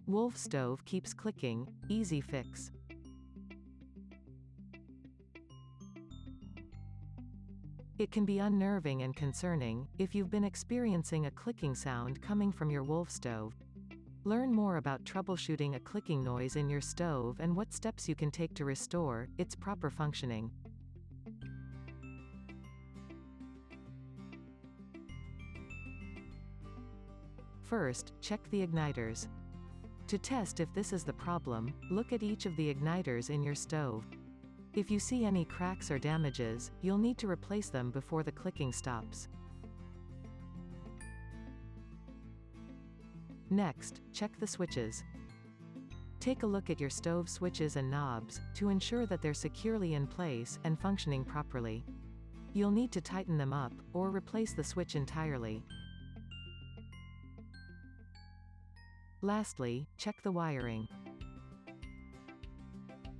Wolf stove keeps clicking, easy fix. It can be unnerving and concerning if you've been experiencing a clicking sound coming from your Wolf stove. Learn more about troubleshooting a clicking noise in your stove and what steps you can take to restore its proper functioning. First, check the igniters. To test if this is the problem, look at each of the igniters in your stove. If you see any cracks or damages, you'll need to replace them before the clicking stops. Next, check the switches. Take a look at your stove switches and knobs, to ensure that they're securely in place and functioning properly. You'll need to tighten them up, or replace the switch entirely. Lastly, check the wiring.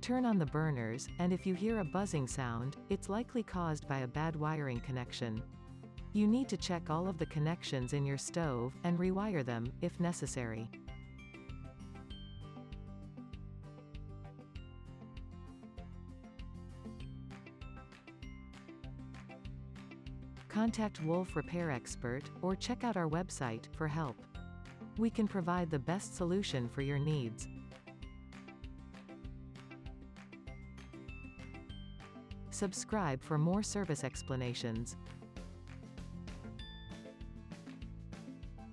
Turn on the burners, and if you hear a buzzing sound, it's likely caused by a bad wiring connection. You need to check all of the connections in your stove, and rewire them, if necessary. Contact Wolf Repair Expert, or check out our website for help. We can provide the best solution for your needs. Subscribe for more service explanations.